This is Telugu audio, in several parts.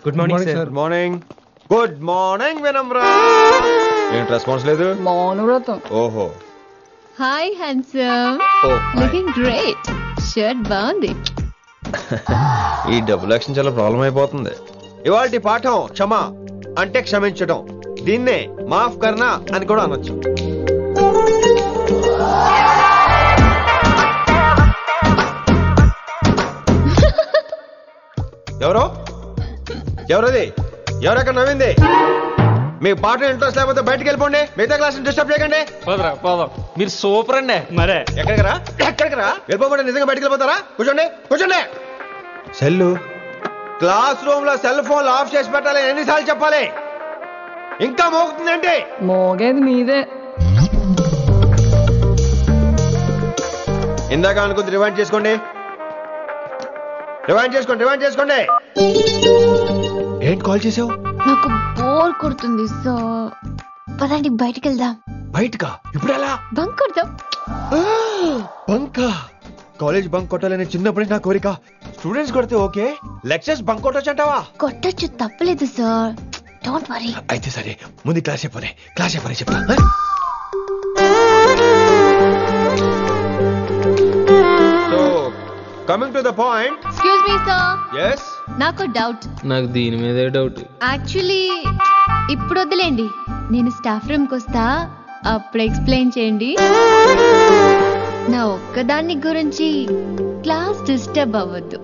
Good morning sir. Good morning. Good morning Vinamra. ఏంటి రెస్పాన్స్ లేదు? మౌనవ్రతం. ఓహో. Hi handsome. Looking great. Shirt బాగుంది. ఈ డబుల్ యాక్షన్ చాలా ప్రాబ్లం అయిపోతుంది. ఇవాల్టి పాఠం క్షమ అంటే క్షమించడం. దీన్నే మాఫ్ కర్నా అని కూడా అనొచ్చు. ఎవరో ఎవరది? ఎవరెక్కడ నవ్వింది? మీ పాట ఇంట్రెస్ట్ లేకపోతే బయటకు వెళ్ళిపోండి. మిగతా క్లాస్ డిస్టర్బ్ చేయకండి. పోదాం. మీరు సూపర్ అండి. మరే ఎక్కడికి రా వెళ్ళిపోకుండా నిజంగా బయటకు వెళ్ళిపోతారా? కూర్చోండి. సెల్లు క్లాస్ రూమ్ లో సెల్ ఫోన్ ఆఫ్ చేసి పెట్టాలి. ఎన్నిసార్లు చెప్పాలి? ఇంకా మోగుతుందంటే మోగేది మీదే. ఇందాక అనుకుంది రివైండ్ చేసుకోండి. ఏంటి కాల్ చేసావు? నాకు బోర్ కొడుతుంది సో పదండి బయటికి వెళ్దాం. బయటకా? ఇప్పుడు ఎలా? బంక్ కొడదాం. బంకా? కాలేజ్ బంక్ కొట్టాలని చిన్నప్పటి నా కోరిక. స్టూడెంట్స్ కొడితే ఓకే, లెక్చర్స్ బంక్ కొట్టొచ్చు అంటావా? కొట్టచ్చు, తప్పలేదు సార్. Don't worry. అయితే సరే, ముందు క్లాస్ చెప్పనే చెప్తా. So coming to the point. Excuse me sir. yes నాకు డౌట్. నాకు దీని మీదే డౌట్. యాక్చువల్లీ ఇప్పుడు వదిలేండి, నేను స్టాఫ్ రూమ్ కి వస్తా, అప్పుడు ఎక్స్ప్లెయిన్ చేయండి. నా ఒక్కదాన్ని గురించి క్లాస్ డిస్టర్బ్ అవ్వద్దు.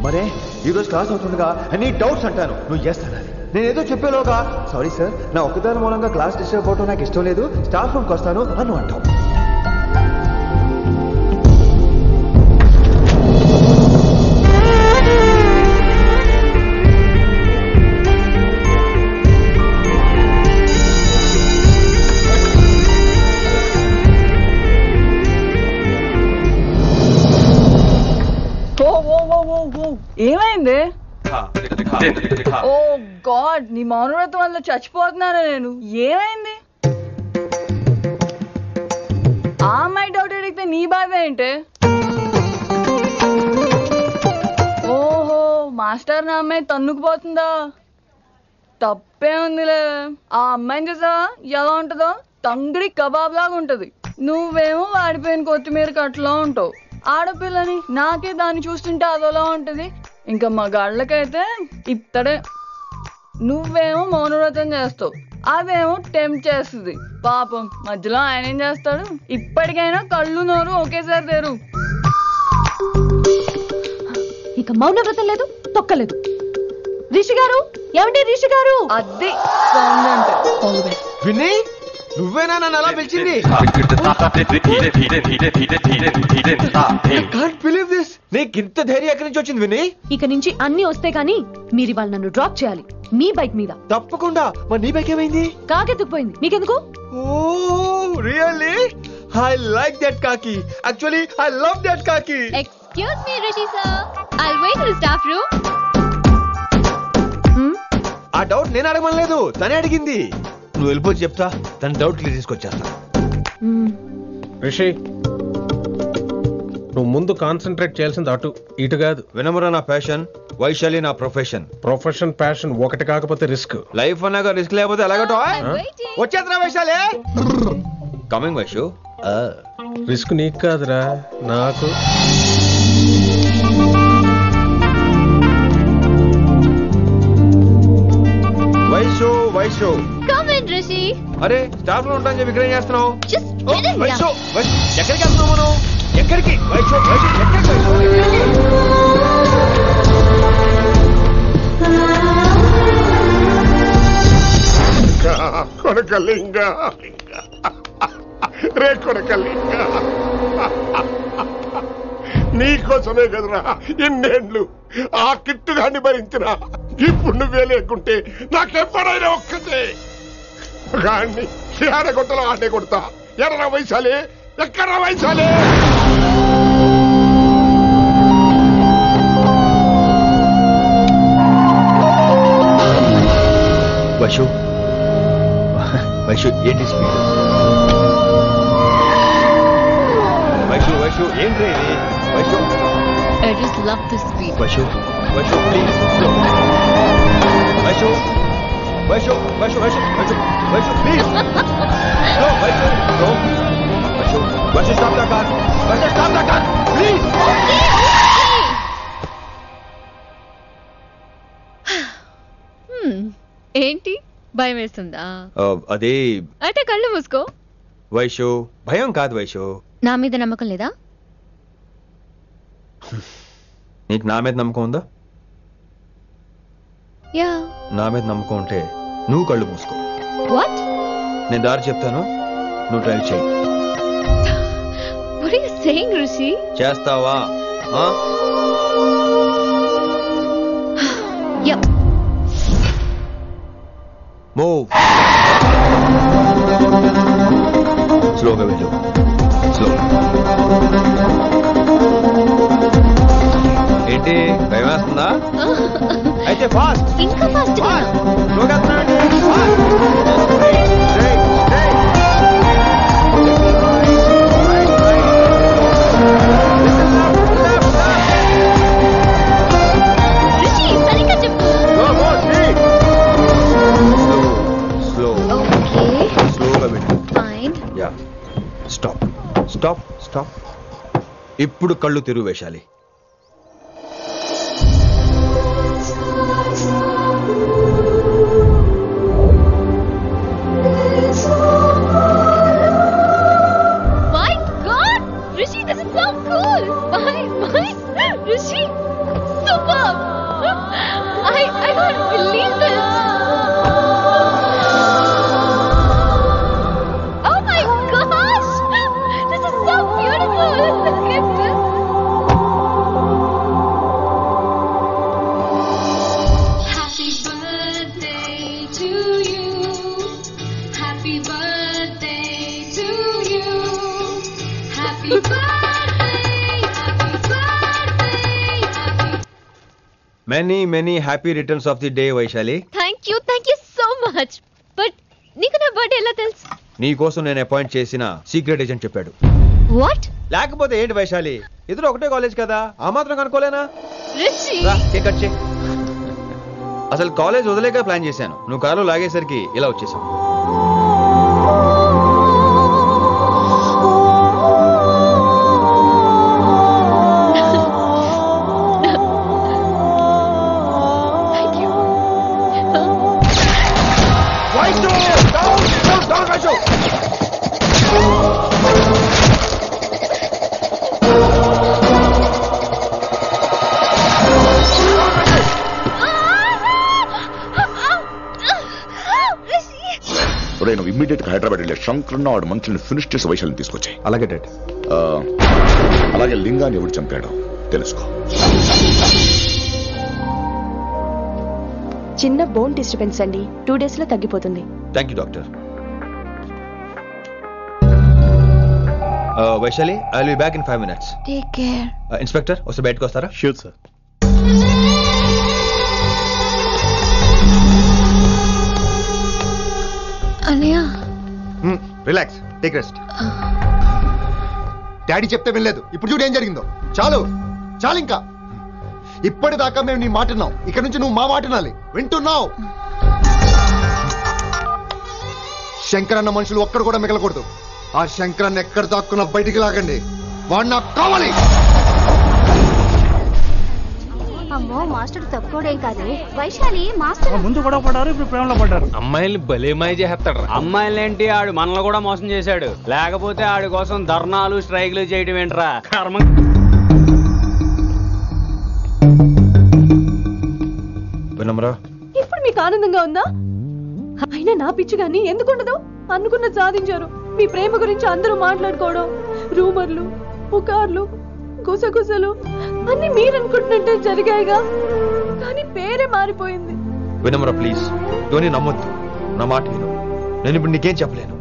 మరే ఈ రోజు క్లాస్ అవుతుండగా అన్ని డౌట్స్ అంటాను, నువ్వు చేస్తానని. నేను ఏదో చెప్పేలోగా సారీ సార్, నా ఒక్కదాని మూలంగా క్లాస్ డిస్టర్బ్ అవటం నాకు ఇష్టం లేదు, స్టాఫ్ రూమ్కి వస్తాను అని అంటావు. ఏమైంది? ఓ గాడ్, నీ మౌనవ్రతం వల్ల చచ్చిపోతున్నాను నేను. ఏమైంది? ఆ అమ్మాయి డౌట్ అడిగితే నీ బాధ ఏంటి? ఓహో, మాస్టర్ నా అమ్మాయి తన్నుకుపోతుందా? తప్పే ఉందిలే. ఆ అమ్మాయిని చూసావా ఎలా ఉంటుందో? తంగిడి కబాబ్ లాగా ఉంటది. నువ్వేమో వాడిపోయిన కొత్తిమీర కట్లా ఉంటావు. ఆడపిల్లని నాకే దాన్ని చూస్తుంటే అదోలా ఉంటది. ఇంకా మగాళ్ళకైతే ఇత్తడే. నువ్వేమో మౌనవ్రతం చేస్తావు, అదేమో టెంప్ట్ చేస్తుంది. పాపం మధ్యలో ఆయన ఏం చేస్తాడు? ఇప్పటికైనా కళ్ళు నోరు ఒకేసారి తెరు. ఇక మౌనవ్రతం లేదు, తొక్కలేదు. రిషి గారు, ఏమండి రిషి గారు? అది సౌండ్ అంటే విని నువ్వేనా నన్ను అలా పిలిచింది? నీకు ఇంత ధైర్యం ఎక్కడి నుంచి వచ్చింది విని? ఇక నుంచి అన్ని వస్తే గానీ మీరు ఇవాళ నన్ను డ్రాప్ చేయాలి మీ బైక్ మీద. తప్పకుండా. మరి నీ బైక్ ఏమైంది? కాకెత్తుకుపోయింది. మీకెందుకు? Oh really? I like that కాకి. యాక్చువల్లీ ఐ లవ్ దట్ కాకి. Excuse me Rishi sir, I'll wait in staff room. ఆ డౌట్ నేను అడగమనలేదు, తనే అడిగింది. నువ్వు వెళ్ళిపోతే చెప్తా, తన డౌట్ క్లియర్ తీసుకొచ్చేస్తా. రిషి, నువ్వు ముందు కాన్సన్ట్రేట్ చేయాల్సింది అటు ఇటు కాదు. వినమ్ర నా ప్యాషన్, వైశాలి నా ప్రొఫెషన్. ప్రొఫెషన్ ప్యాషన్ ఒకటి కాకపోతే రిస్క్. లైఫ్ అన్నాక రిస్క్ లేకపోతే ఎలాగటో? వచ్చేద్రా వైశాలి. కమింగ్ వైషు. రిస్క్ నీకు కాదురా, నాకు. Vaishu come in Rishi. అరే స్టాఫ్ లో ఉంటాను చెప్పి ఇక్కడ ఏం చేస్తున్నావు? Just get in. వైషు ఎక్కడికి వెళ్తున్నావు మనం? ఎక్కడికి? వైషు ఎక్కడికి? కొడకలింగ రే కొడకలింగ, నీకోసమే కదరా ఇన్నేళ్లు ఆ కిట్టుగాన్ని భరించినా. ఇప్పుడు నువ్వే లేకుంటే నాకెప్పుడైనా ఒక్కతే గాన్ని ఆడగొట్టలో ఆడే కొడతా. ఎర్ర వైశాలి, ఎక్కడ వైశాలి? వైషు వైషు ఏంటి స్పీడ్? వైషు ఏంటి ఇది? Vaishu I just love the speed. Vaishu please. Vaishu Vaishu Vaishu Vaishu Vaishu Vaishu please no Vaishu no Vaishu Vaishu stop the car Vaishu stop the car please ఏంటి భయం వేస్తుందా? అదే అయితే కళ్ళు మూసుకో. వైషు భయం కాదు వైషు. నా మీద నమ్మకం లేదా? నీకు నా మీద నమ్మకం ఉందా? యా. నా మీద నమ్మకం ఉంటే నువ్వు కళ్ళు మూసుకో. వాట్? నేను దారి చెప్తాను, నువ్వు ట్రై చేయి. What are you saying, Rishi? చేస్తావా? Yep. మూవ్. స్లోగా వెళ్ళు. స్లో. ఏంటి భయం వేస్తుందా? అయితే ఫాస్ట్. ఇంకా ఫాస్ట్ గా. స్లోగా రిషి సరిగ్గా చెప్పు. ఓకే. స్లోగా వెళ్ళు. Fine. Yeah. Stop stop stop. ఇప్పుడు కళ్ళు తెరువు వేశాలి. My God, Rishi, this is so cool. My Rishi, superb. I can't believe this. Oh my gosh, this is so beautiful. Look at this. Happy birthday to you. Happy birthday to you. Happy birthday, happy birthday, happy many happy returns of the day Vaishali. Thank you so much. But నీకు నా బర్త్డే ఎలా తెలుసు? నీ కోసం నేను అపాయింట్ చేసిన సీక్రెట్ ఏజెంట్ చెప్పాడు. What? లేకపోతే ఏంటి వైశాలి, ఇద్దరు ఒకటే కాలేజ్ కదా, ఆ మాత్రం కనుక్కోలేనా? Rishi. రా కేక్ కట్ చేయి. అసలు కాలేజ్ వదిలేక ప్లాన్ చేశాను, నువ్వు కారు లాగేసరికి ఇలా వచ్చేసావు. Thank you. ఒరేయ్, నువ్వు ఇమ్మీడియట్ గా హైదరాబాద్ వెళ్ళే శంకరన్న వాడు మనుషుల్ని ఫినిష్ చేసి వైశాలిని తీసుకొచ్చాయి. అలాగే డాడ్. అలాగే లింగాన్ని ఎవడు చంపాడో తెలుసుకో. చిన్న బోన్ డిస్టర్బెన్స్ అండి, 2 days లో తగ్గిపోతుంది. Thank you doctor. Vaishali, I will be back in 5 minutes. Take care. Inspector వస్తే బయటకు వస్తారా? Sure sir. అన్నయ్య. Relax, take rest. డాడీ చెప్తే వినలేదు, ఇప్పుడు చూడు ఏం జరిగిందో. చాలు చాలు, ఇంకా ఇప్పటిదాకా మేము నీ మాట విన్నాం, ఇక్కడ నుంచి నువ్వు మా మాట వినాలి. వింటున్నావు? శంకరన్న మనుషులు ఒక్కడు కూడా మిగలకూడదు. ఆ శంకరన్న ఎక్కడ దాక్కున్నా బయటికి లాగండి, వాడు నాకు కావాలి. అమ్మో, మాస్టర్ తక్కువడే కాదు. వైశాలి మాస్టర్ ముందు కూడా పడ్డారు, ఇప్పుడు ప్రేమలో పడ్డారు. అమ్మాయిల్ని భలేమాయి చేస్తాడు. అమ్మాయిలేంటి, ఆడు మనల్ని కూడా మోసం చేశాడు. లేకపోతే ఆడి కోసం ధర్నాలు స్ట్రైక్లు చేయటం ఏంట్రా కర్మ. వినమ్రా, ఇప్పుడు మీకు ఆనందంగా ఉందా? అయినా నా పిచ్చి గాని ఎందుకుండదు? అనుకున్న సాధించారు. మీ ప్రేమ గురించి అందరూ మాట్లాడుకోవడం, రూమర్లు, పుకార్లు, గుసగుసలు అన్ని మీరు అనుకుంటున్నట్టే జరిగాయిగా. కానీ పేరే మారిపోయింది. వినమ్రా ప్లీజ్, ఇవన్నీ నమ్మొద్దు. నా మాట విను. నేను ఇప్పుడు నీకేం చెప్పలేను,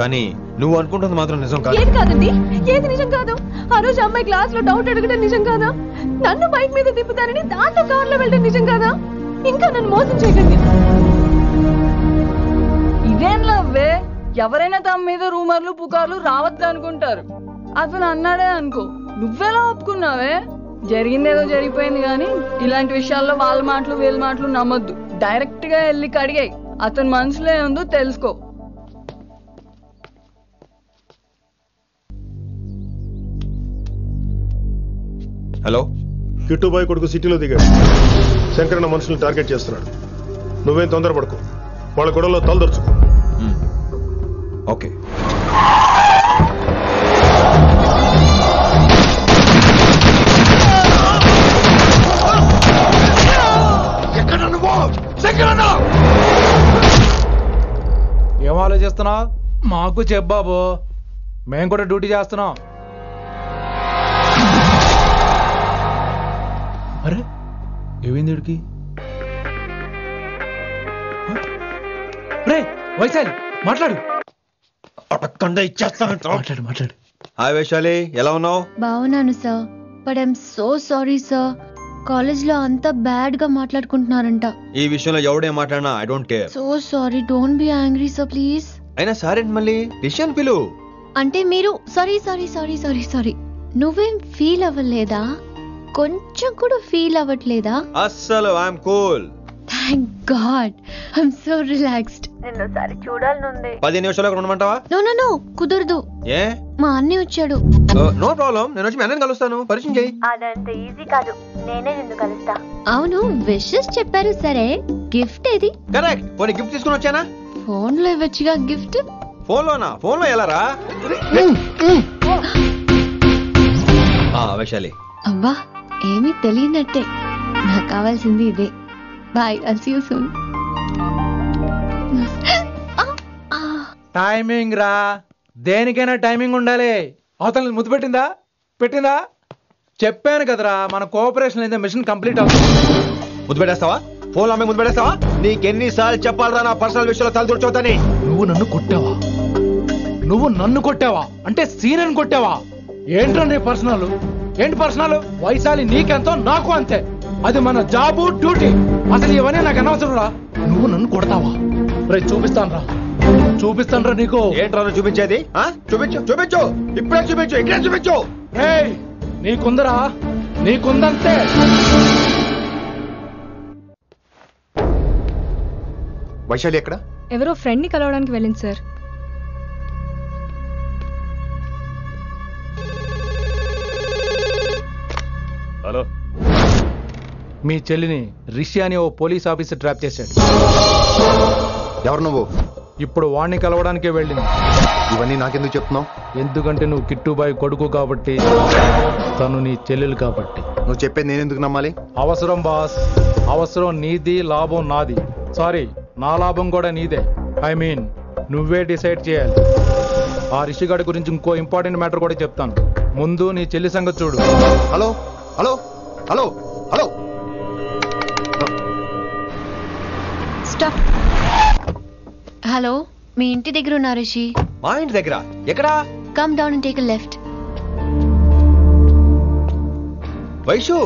కానీ నువ్వు అనుకుంటుంది మాత్రం నిజం కాదు. ఏది కాదండి, ఏది నిజం కాదు? ఆ రోజు అమ్మాయి క్లాస్ లో డౌట్ అడగడం నిజం కాదా? నన్ను బైక్ మీద తిప్పుతానని దాంతో కార్లో వెళ్ళడం నిజం కాదా? ఇంకా నన్ను మోసం చేయకండి. ఇదేం లవ్వే? ఎవరైనా తమ మీద రూమర్లు పుకార్లు రావద్దు అనుకుంటారు. అతను అన్నాడే అనుకో, నువ్వెలా ఒప్పుకున్నావే? జరిగిందేదో జరిగిపోయింది, కానీ ఇలాంటి విషయాల్లో వాళ్ళ మాటలు వీళ్ళ మాటలు నమ్మొద్దు. డైరెక్ట్ గా వెళ్ళి కడిగాయి. అతని మనసులో ఏముందో తెలుసుకో. హలో, కిట్టుబాయ్ కొడుకు సిటీలో దిగాడు. శంకరన్న మనుషుల్ని టార్గెట్ చేస్తున్నాడు. నువ్వేం తొందరపడకు, వాళ్ళ గొడవలో తలదొచ్చుకో. ఓకే. ఏం ఆలోచిస్తున్నావు? మాకు చెప్పాబు, మేము కూడా డ్యూటీ చేస్తున్నాం. అరే ఏమైంది వీడికి? రే వైశాలి మాట్లాడు. మాట్లాడు. హాయ్ వైశాలి, ఎలా ఉన్నావు? బాగున్నాను sir, but I'm so sorry sir. College లో అంతా బ్యాడ్ గా మాట్లాడుకుంటున్నారంట. ఈ విషయంలో ఎవడే మాట్లాడినా I don't care. So sorry, don't be angry sir please. అయినా సారేంటి మళ్ళీ? డిసిషన్ పిలు. అంటే మీరు sorry sorry sorry sorry sorry నువ్వేం ఫీల్ అవ్వలేదా? కొంచెం కూడా ఫీల్ అవ్వట్లేదా? అస్సలు I'm cool. Thank God, I'm so relaxed. నిన్నోసారి చూడాలనుంది. 10 నిమిషాలు ఉండమంటావా? నో నో నో, కుదరదు. ఏ? మా అన్నయ్య వచ్చాడు. నో ప్రాబ్లం, నేను వచ్చి మీ అన్నని కలుస్తాను. పరిచయం చేయి. అదంత ఈజీ కాదు, నేనే నిన్ను కలుస్తా. అవును, విషెస్ చెప్పారు సరే, గిఫ్ట్ ఏది? కరెక్ట్. పోనీ గిఫ్ట్ తీసుకుని వచ్చానా? ఫోన్ లో ఇవ్వచ్చుగా గిఫ్ట్. ఫోన్ లోనా? ఫోన్ లో ఎలా రా? వైశాలి. అబ్బా, ఏమీ తెలియనట్టే. నాకు కావాల్సింది ఇదే. Bye, I'll see you soon. Timing రా, దేనికైనా టైమింగ్ ఉండాలి. అవతల ముద్దు పెట్టిందా? చెప్పాను కదరా, మన కోఆపరేషన్ అయితే మిషన్ కంప్లీట్ అవుతుంది. ముద్దు పెట్టేస్తావా? ఫోన్ లో ముద్దు పెట్టేస్తావా? నీకెన్నిసార్లు చెప్పాలరా నా పర్సనల్ విషయంలో తలదూర్చోతని? నువ్వు నన్ను కొట్టావా అంటే సీనియర్ కొట్టావా? ఏంట్రా నీ పర్సనల్? ఏంటి పర్సనల్? వైశాలి నీకెంతో నాకు అంతే. అది మన జాబు, డ్యూటీ. అసలు ఇవన్నీ నాకు అనవసరం రా. నువ్వు నన్ను కొడతావా? రే చూపిస్తాను రా నీకు. ఏంట్రా చూపించేది? చూపించు, ఇప్పుడే చూపించు, ఇక్కడే చూపించు. రే నీకుందంతే. వైశాలి ఎక్కడ? ఎవరో ఫ్రెండ్ ని కలవడానికి వెళ్ళింది సార్. హలో, మీ చెల్లిని రిషి అని ఓ పోలీస్ ఆఫీసర్ ట్రాప్ చేశాడు. ఎవరు నువ్వు? ఇప్పుడు వాణ్ణి కలవడానికే వెళ్ళింది. ఇవన్నీ నాకెందుకు చెప్తున్నావు? ఎందుకంటే నువ్వు కిట్టుబాయ్ కొడుకు కాబట్టి, తను నీ చెల్లెలు కాబట్టి. నువ్వు చెప్పేది నేను ఎందుకు నమ్మాలి? అవసరం బాస్, అవసరం నీది, లాభం నాది. సారీ, నా లాభం కూడా నీదే. ఐ మీన్ నువ్వే డిసైడ్ చేయాలి. ఆ రిషిగాడి గురించి ఇంకో ఇంపార్టెంట్ మ్యాటర్ కూడా చెప్తాను. ముందు నీ చెల్లి సంగతి చూడు. Hello hello hello hello stop. Hello, మీ ఇంటి దగ్గర ఉన్నా రిషి? మా ఇంటి దగ్గర? ఎక్కడా? Come down and take a left. Vaishu,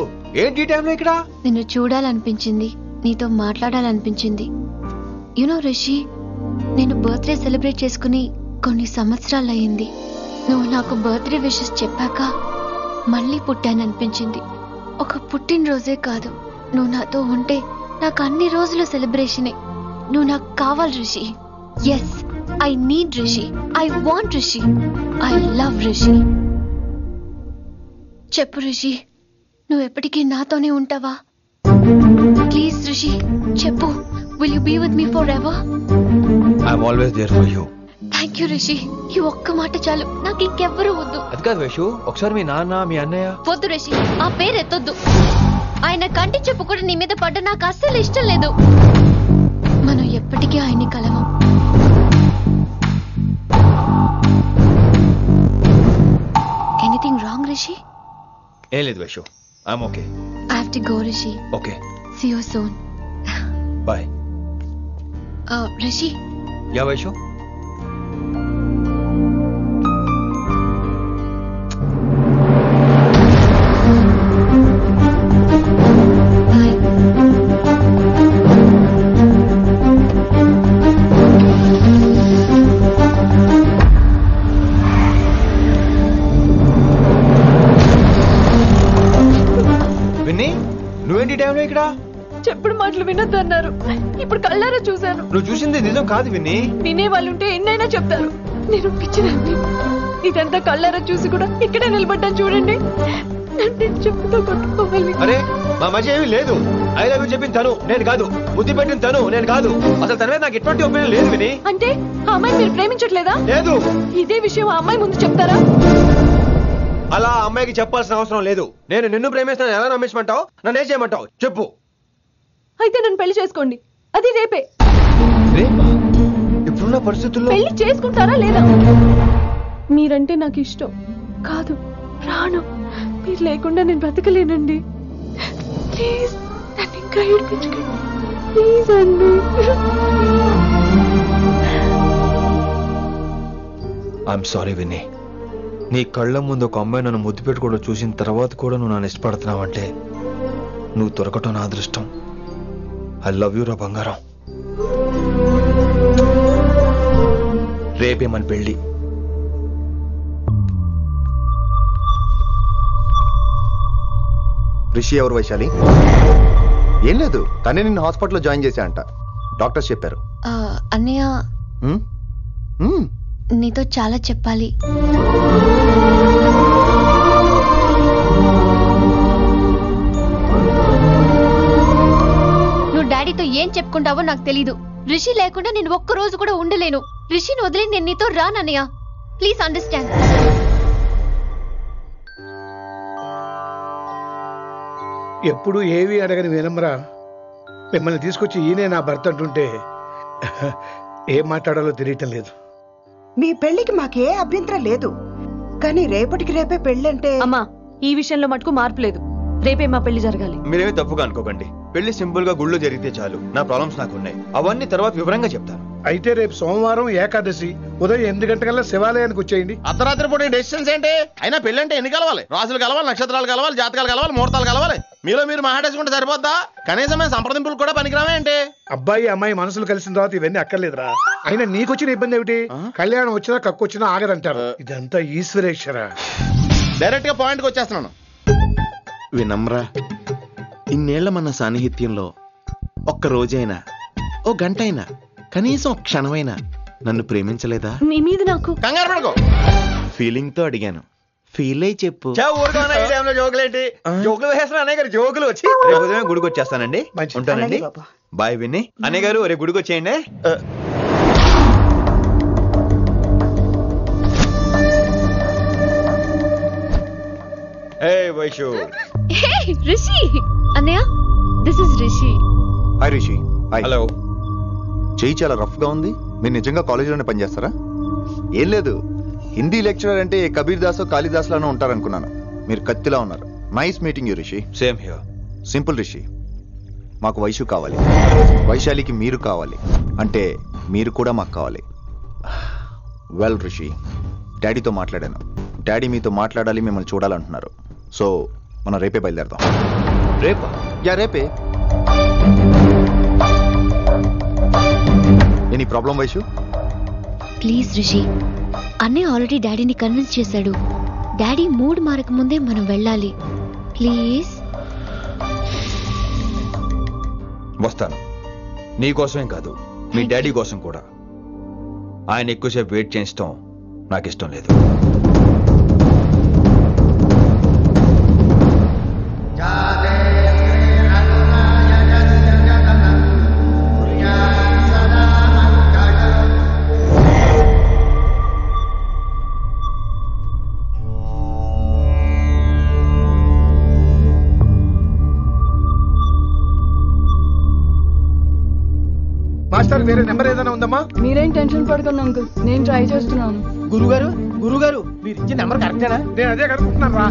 ఏంటి టైంలో ఇక్కడ? నిన్ను చూడాలనిపించింది, నీతో మాట్లాడాలనిపించింది. యునో రిషి, నేను బర్త్డే సెలబ్రేట్ చేసుకుని కొన్ని సంవత్సరాలు అయింది. నువ్వు నాకు బర్త్డే విషెస్ చెప్పాక మళ్ళీ పుట్టాననిపించింది. ఒక పుట్టినరోజే కాదు, నువ్వు నాతో ఉంటే నాకు అన్ని రోజుల సెలబ్రేషనే. నువ్వు నాకు కావాలి Rishi. Yes, I need Rishi, I want Rishi, I love Rishi. చెప్పు రిషి, నువ్వు ఎప్పటికీ నాతోనే ఉంటావా? ప్లీజ్ రిషి చెప్పు. Will you be with me forever? I'm always there for you. Thank you Rishi. ఈ ఒక్క మాట చాలు, నాకు ఇంకెవ్వరూ వద్దు. అది కాదు వైషు, ఒకసారి మీ నాన్న, మీ అన్నయ్య. వద్దు రిషి, ఆ పేరు ఎత్తొద్దు. ఆయన కంటి చెప్పు కూడా నీ మీద పడ్డ నాకు అస్సలు ఇష్టం లేదు. మనం ఎప్పటికీ ఆయన్ని కలవం. Anything wrong Rishi? ఏం లేదు Vaishu, I'm okay. I have to go Rishi. Okay, see you soon. Bye. Rishi. Yeah Vaishu. చెప్పుడు మాటలు వినొద్దన్నారు. ఇప్పుడు కళ్ళారా చూశాను. నువ్వు చూసింది నిజం కాదు విన్ని. వినే వాళ్ళు ఉంటే ఎన్నైనా చెప్తారు. నేను పిచ్చిదాన్ని. ఇదంతా కళ్ళారా చూసి కూడా ఇక్కడే నిలబడ్డాను చూడండి. చెప్పుతో కొట్టుకోవాలి. అరే మా మధ్య ఏమీ లేదు. ఐ లవ్ యూ చెప్పింది తను, నేను కాదు. బుద్ధి పెట్టిన తను, నేను కాదు. అసలు తన మీద నాకు ఎటువంటి ఒపీనియన్ లేదు విని. అంటే ఆ అమ్మాయి మీరు ప్రేమించట్లేదా? లేదు. ఇదే విషయం ఆ అమ్మాయి ముందు చెప్తారా? అలా ఆ అమ్మాయికి చెప్పాల్సిన అవసరం లేదు. నేను నిన్ను ప్రేమిస్తాను ఎలా నమ్మించమంటావు? నన్ను ఏం చేయమంటావు చెప్పు. అయితే నన్ను పెళ్లి చేసుకోండి. అది రేపే. ఇప్పుడున్న పరిస్థితుల్లో పెళ్లి చేసుకుంటారా లేదా? మీరంటే నాకు ఇష్టం కాదు, ప్రాణం. మీరు లేకుండా నేను బ్రతకలేనండి. ప్లీజ్ నన్ను ఇంకా ఏడిపించకండి. ప్లీజ్ అండి. I'm sorry Vinni. నీ కళ్ళ ముందు ఒక అమ్మాయి నన్ను ముద్దు పెట్టుకోవడం చూసిన తర్వాత కూడా నువ్వు నన్ను ఇష్టపడుతున్నావంటే నువ్వు దొరకటం నా అదృష్టం. ఐ లవ్ యూ రా బంగారం. రేపే మన పెళ్ళి. రిషి ఎవరు వైశాలి? ఏం లేదు, తనే నిన్ను హాస్పిటల్లో జాయిన్ చేశా అంట. డాక్టర్స్ చెప్పారు. అన్నయ్య నీతో చాలా చెప్పాలి. నువ్వు డాడీతో ఏం చెప్పుకుంటావో నాకు తెలీదు. రిషి లేకుండా నేను ఒక్క రోజు కూడా ఉండలేను. రిషిని వదిలి నేను నీతో రానన్నయ్య. Please understand. ఎప్పుడు ఏవి అడగని వినమ్రా మిమ్మల్ని తీసుకొచ్చి ఈయనే నా భర్త అంటుంటే ఏం మాట్లాడాలో తెలియటం లేదు. మీ పెళ్లికి మాకే అభ్యంతరం లేదు, కానీ రేపటికి రేపే పెళ్ళంటే. అమ్మా ఈ విషయంలో మటుకు మార్పు లేదు. రేపే మా పెళ్లి జరగాలి. మీరేమీ తప్పుగా అనుకోకండి. పెళ్లి సింపుల్ గా గుళ్ళో జరిగితే చాలు. నా ప్రాబ్లమ్స్ నాకున్నాయి, అవన్నీ తర్వాత వివరంగా చెప్తాను. అయితే రేపు సోమవారం ఏకాదశి ఉదయం 8 గంటలకల్లా శివాలయానికి వచ్చేయండి. అర్ధరాత్రి పూట డెసిషన్స్ ఏంటి? అయినా పెళ్ళంటే ఎన్ని కలవాలి? రాజులు కలవాలి, నక్షత్రాలు కలవాలి, జాతకాలు కలవాలి, ముహూర్తాలు కలవాలి. మీలో మీరు మాట్లాడేసుకుంటే సరిపోద్దా? కనీసమే సంప్రదింపులు కూడా పనికిరావే ఏంటి? అబ్బాయి అమ్మాయి మనసులు కలిసిన తర్వాత ఇవన్నీ అక్కర్లేదురా. అయినా నీకొచ్చిన ఇబ్బంది ఏమిటి? కళ్యాణం వచ్చినా కక్కొచ్చినా ఆగదంటారు. ఇదంతా ఈశ్వరేశ్వర. డైరెక్ట్ గా పాయింట్ కి వచ్చేస్తున్నాను. వినమ్రా, ఇన్నేళ్ల మన సాన్నిహిత్యంలో ఒక్క రోజైనా, ఓ గంట అయినా, కనీసం క్షణమైనా నన్ను ప్రేమించలేదా? మీ మీద నాకు కంగారు పడుకో. ఫీలింగ్ తో అడిగాను, ఫీల్ అయి చెప్పు. జోకులేంటి? జోకులు వేసిన అన్నయ్య గారు జోకులు వచ్చి రేపు ఉదయం గుడికి వచ్చేస్తానండి. ఉంటానండి. బాయ్ విన్ని. అన్నయ్య గారు రేపు గుడికి వచ్చేయండి. Hey Vaishu. Hey Rishi. Annaya, this is Rishi. Hi Rishi. Hi. Hello. చెయ్యి చాలా రఫ్ గా ఉంది. మీరు నిజంగా కాలేజీలోనే పనిచేస్తారా? ఏం లేదు, హిందీ లెక్చరర్ అంటే కబీర్ దాసో కాళిదాస్ లానో ఉంటారనుకున్నాను. మీరు కత్తిలా ఉన్నారు. Nice meeting you Rishi. Same here. Simple Rishi, మాకు వైషు కావాలి, వైశాలికి మీరు కావాలి. అంటే మీరు కూడా మాకు కావాలి. వెల్ రిషి, డాడీతో మాట్లాడాను. డాడీ మీతో మాట్లాడాలి, మిమ్మల్ని చూడాలంటున్నారు. సో మనం రేపే బయలుదేరదాం. రేపా? యా రేపే. Any problem Vaishu? Please Rishi, అన్నయ్య ఆల్రెడీ డాడీని కన్విన్స్ చేశాడు. డాడీ మూడ్ మారక ముందే మనం వెళ్ళాలి. ప్లీజ్. వస్తాను. నీ కోసమేం కాదు, మీ డాడీ కోసం కూడా. ఆయన ఎక్కువసేపు వెయిట్ చేయించడం నాకు ఇష్టం లేదు. మాస్టర్ వేరే నెంబర్ ఏదైనా ఉందమ్మా? మీరేం టెన్షన్ పడకండి అంకుల్, నేను ట్రై చేస్తున్నాను. గురుగారు మీరు ఇచ్చిన నెంబర్ కరెక్టేనా? నేను అదే కనుక్కుంటున్నాను రా.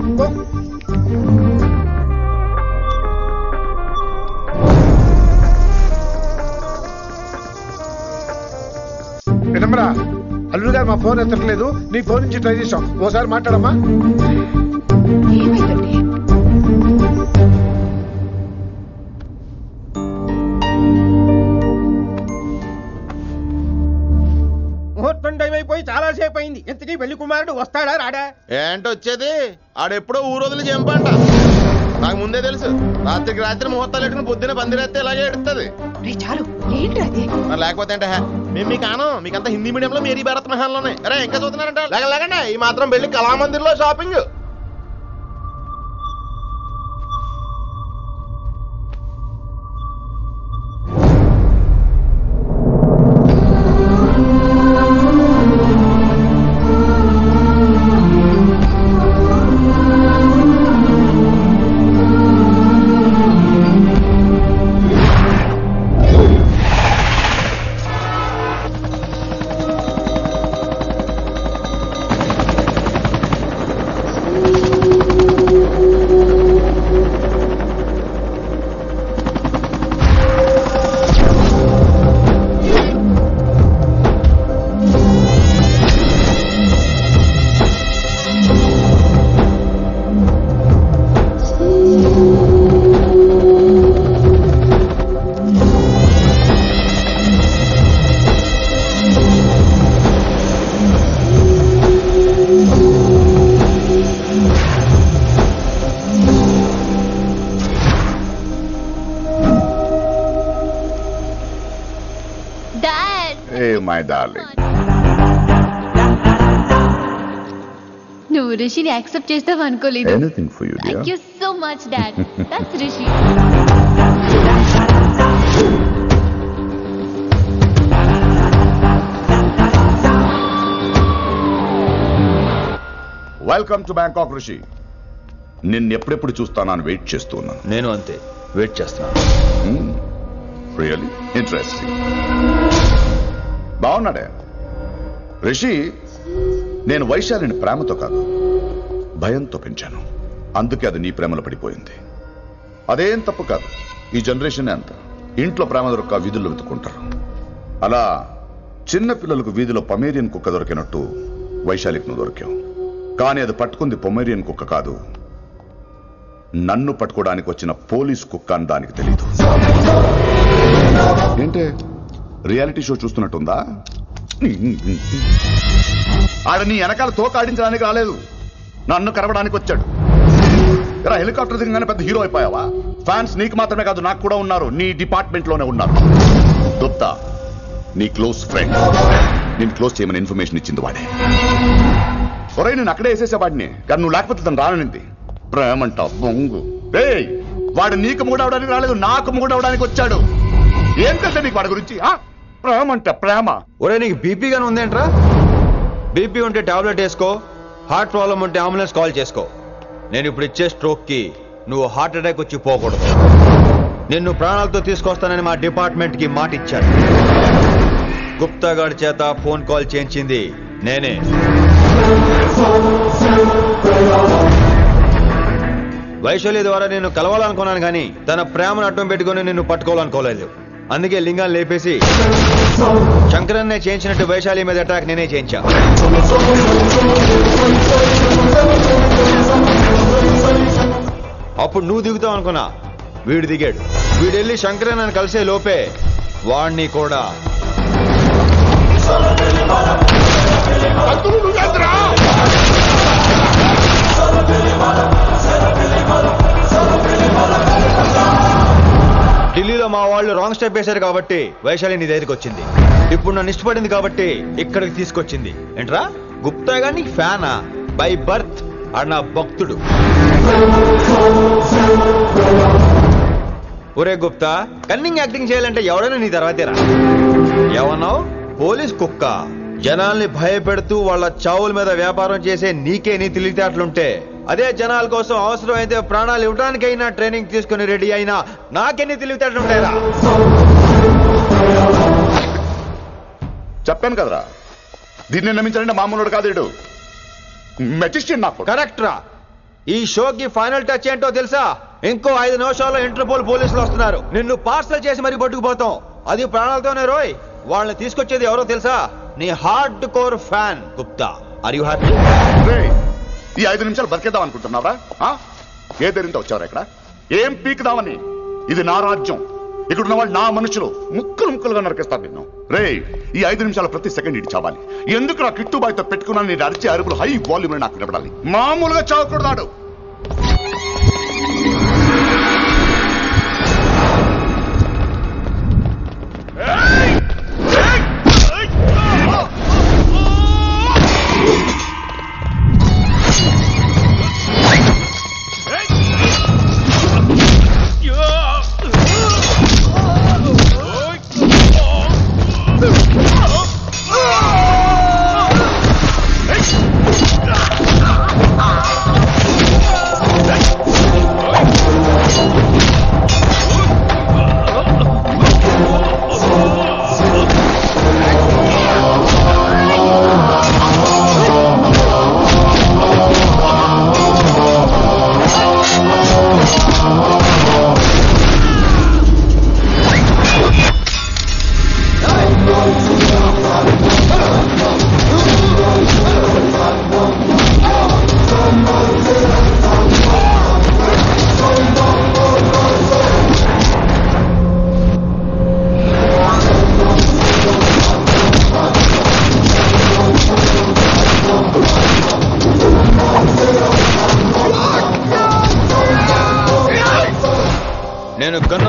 వినమ్రా, అల్లుడు గారు మా ఫోన్ ఎత్తట్లేదు. నీ ఫోన్ నుంచి ట్రై చేసాం, ఓసారి మాట్లాడమ్మా. ఏమైందండి? ముహూర్తం టైం అయిపోయి చాలా సేపు అయింది. ఇంతకీ పెళ్లి కుమారుడు వస్తాడా రాడా? ఏంటి వచ్చేది? ఆడెప్పుడో ఊరొదిలి చెంపంట. నాకు ముందే తెలుసు. రాత్రికి రాత్రి ముహూర్తాలు పెట్టుకుని పొద్దున పందిరేస్తే ఇలాగే ఎడుతుంది. చాలు ఏంటి అది? లేకపోతే అంటే మేము మీకు ఆనం మీకంతా హిందీ మీడియంలో మేరీ భారత్ మహాల్లోనే. అరే ఇంకా చూస్తున్నారంట లేకండి ఈ మాత్రం వెళ్ళి కళామందిర్లో షాపింగ్. My darling. నువ్వు రిషిని యాక్సెప్ట్ చేస్తావు అనుకోలేదు. Anything for you, dear. Thank you so much, Dad. That's Rishi. Welcome to Bangkok Rishi. నిన్ను ఎప్పుడెప్పుడు చూస్తానని వెయిట్ చేస్తూ ఉన్నాను. నేను అంతే వెయిట్ చేస్తున్నాను. Really interesting. బాగున్నాడే రిషి. నేను వైశాలిని ప్రేమతో కాదు భయంతో పెంచాను. అందుకే అది నీ ప్రేమలో పడిపోయింది. అదేం తప్పు కాదు. ఈ జనరేషన్ అంత ఇంట్లో ప్రేమ దొరక్క వీధుల్లో వెతుకుంటారు. అలా చిన్న పిల్లలకు వీధిలో పొమేరియన్ కుక్క దొరికినట్టు వైశాలికి నువ్వు దొరికావు. కానీ అది పట్టుకుంది పొమేరియన్ కుక్క కాదు, నన్ను పట్టుకోవడానికి వచ్చిన పోలీస్ కుక్క అని దానికి తెలీదు. ఏంటే రియాలిటీ షో చూస్తున్నట్టుందా? ఆడ నీ వెనకాల తోకాడించడానికి రాలేదు, నన్ను కరవడానికి వచ్చాడు. ఇలా హెలికాప్టర్ దిగగానే పెద్ద హీరో అయిపోయావా? ఫ్యాన్స్ నీకు మాత్రమే కాదు నాకు కూడా ఉన్నారు. నీ డిపార్ట్మెంట్ లోనే ఉన్నారు. గుప్తా నీ క్లోజ్ ఫ్రెండ్. నేను క్లోజ్ చేయమని ఇన్ఫర్మేషన్ ఇచ్చింది వాడే. ఒరే నేను అక్కడే వేసేసేవాడిని, కానీ నువ్వు లేకపోతే తను రానుంది. ప్రేమంట బొంగు. వాడు నీకు మూడవడానికి రాలేదు, నాకు మూడవడానికి వచ్చాడు. ఏం తెలుసా నీకు వాడి గురించి? ప్రేమంట ప్రేమ. ఒరే నీకు బీపీగానే ఉందేంట్రా? బీపీ ఉంటే టాబ్లెట్ వేసుకో, హార్ట్ ప్రాబ్లం ఉంటే అంబులెన్స్ కాల్ చేసుకో. నేను ఇప్పుడు ఇచ్చే స్ట్రోక్ కి నువ్వు హార్ట్ అటాక్ వచ్చి పోకూడదు. నిన్ను ప్రాణాలతో తీసుకొస్తానని మా డిపార్ట్మెంట్ కి మాట ఇచ్చాను. గుప్తా గారి చేత ఫోన్ కాల్ చేయించింది నేనే. వైశాలి ద్వారా నేను కలవాలనుకున్నాను, కానీ తన ప్రేమను అడ్డం పెట్టుకుని నిన్ను పట్టుకోవాలనుకోలేదు. అందుకే లింగాన్ని లేపేసి శంకరన్నే చేయించినట్టు వైశాలి మీద అటాక్ నేనే చేయించా. అప్పుడు నువ్వు దిగుతావు అనుకున్నా, వీడు దిగాడు. వీడు వెళ్ళి శంకరన్నని కలిసే లోపే వాణ్ణి కూడా ఢిల్లీలో మా వాళ్ళు రాంగ్ స్టెప్ వేశారు కాబట్టి వైశాలి నీ దగ్గరికి వచ్చింది. ఇప్పుడు నన్ను ఇష్టపడింది కాబట్టి ఇక్కడికి తీసుకొచ్చింది. ఏంట్రా గుప్తా గారి ఫ్యానా? బై బర్త్ ఆడు నా భక్తుడు. ఒరే గుప్తా, కన్నింగ్ యాక్టింగ్ చేయాలంటే ఎవరైనా నీ తర్వాతేరా. ఏమన్నావు? పోలీస్ కుక్క. జనాల్ని భయపెడుతూ వాళ్ళ చావుల మీద వ్యాపారం చేసే నీకే నీ తెలివితేటలుంటే, అదే జనాల కోసం అవసరమైతే ప్రాణాలు ఇవ్వడానికైనా ట్రైనింగ్ తీసుకుని రెడీ అయినా నాకెన్ని తెలివితేటలు ఉంటాయరా? చెప్పాను కదరా, దీన్ని నమ్మించాలంటే మామూలుడు కాదు, వీడు మెజిస్టియన్. నాకు కరెక్ట్ రా. ఈ షోకి ఫైనల్ టచ్ ఏంటో తెలుసా? ఇంకో 5 నిమిషాల్లో ఇంటర్పోల్ పోలీసులు వస్తున్నారు. నిన్ను పార్సల్ చేసి మరీ పట్టుకుపోతాం. అది ప్రాణాలతోనే రోయ్. వాళ్ళని తీసుకొచ్చేది ఎవరో తెలుసా? నీ hardcore fan Gupta. Are you happy? ఈ 5 నిమిషాలు బతికేద్దాం అనుకుంటున్నావా? ఏ ధైర్యంతో వచ్చారా ఇక్కడ? ఏం పీకుదామని? ఇది నా రాజ్యం. ఇక్కడున్న వాళ్ళు నా మనుషులు. ముక్కలు ముక్కలుగా నరికేస్తారు నిన్ను. రే, ఈ 5 నిమిషాలు ప్రతి సెకండ్ ఇటు చావాలి. ఎందుకు నా కిట్టుబాయ్తో పెట్టుకున్నాను? నేను అరిచే అరుపులు హై వాల్యూమ్ నాకు వినపడాలి. మామూలుగా చావకూడదాడు.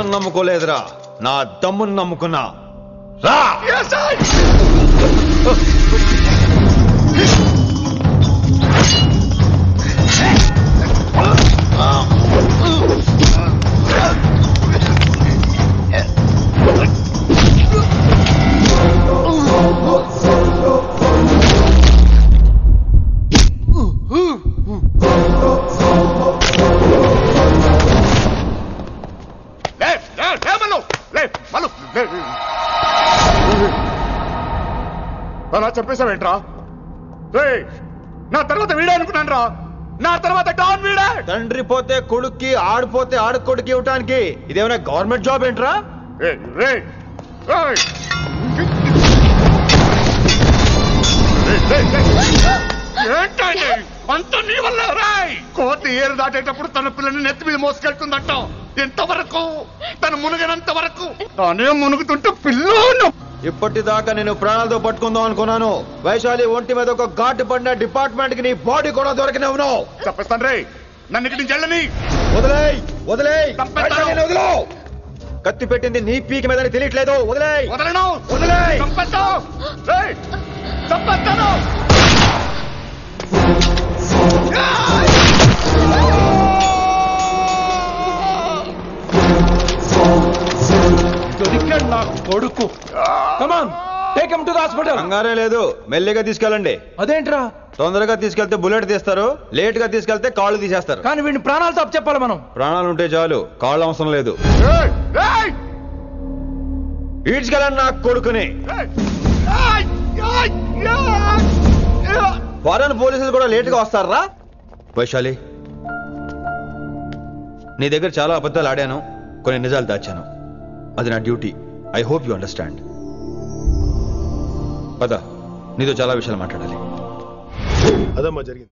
వాళ్ళని నమ్ముకోలేదురా, నా దమ్ముని నమ్ముకున్నా. రా అలా చెప్పేశావేంట్రా? నా తర్వాత వీడే అనుకున్నాను రా. నా తర్వాత డాన్ వీడే. తండ్రి పోతే కొడుక్కి, ఆడిపోతే ఆడుకొడుకి ఇవ్వటానికి ఇదేమైనా గవర్నమెంట్ జాబ్ ఏంట్రా? అంత నీ వల్ల రాయ్. కోతి ఏరు దాటేటప్పుడు తన పిల్లని నెత్తి మీద మోసుకెళ్తుందట. ఎంతవరకు? తను మునిగినంత వరకు. తానే మునుగుతుంటే పిల్లను. ఇప్పటిదాకా నేను ప్రాణాలతో పట్టుకుందాం అనుకున్నాను. వైశాలి ఒంటి మీద ఒక ఘాటు పడిన డిపార్ట్మెంట్ కి నీ బాడీ కూడా దొరికినవును. చెప్పేస్తాను రే, నన్ను ఇక్కడి నుంచి వెళ్ళని. వదిలేయ్ వదిలేయ్, వదిలో. కత్తి పెట్టింది నీ పీక మీద తెలియట్లేదు. వదిలేయ్. వదలను. వదిలేయ్. చంపేస్తాను. దొరికాడు నా కొడుకు. Come on, take him to the hospital. కంగారే లేదు, మెల్లిగా తీసుకెళ్ళండి. అదేంట్రా? తొందరగా తీసుకెళ్తే బుల్లెట్ తీస్తారు, లేట్ గా తీసుకెళ్తే కాళ్ళు తీసేస్తారు. కానీ వీడిని ప్రాణాలతో చెప్పాలి మనం. ప్రాణాలు ఉంటే చాలు, కాళ్ళు అవసరం లేదు. ఈడ్చుకెళ్ళండి నా కొడుకుని. ఫారెన్ పోలీసులు కూడా లేట్ గా వస్తారా? వైశాలి, నీ దగ్గర చాలా అబద్ధాలు ఆడాను, కొన్ని నిజాలు దాచాను. అది నా duty. I hope you understand. పద, నీతో చాలా విషయాలు మాట్లాడాలి. అదమ్మా జరిగింది.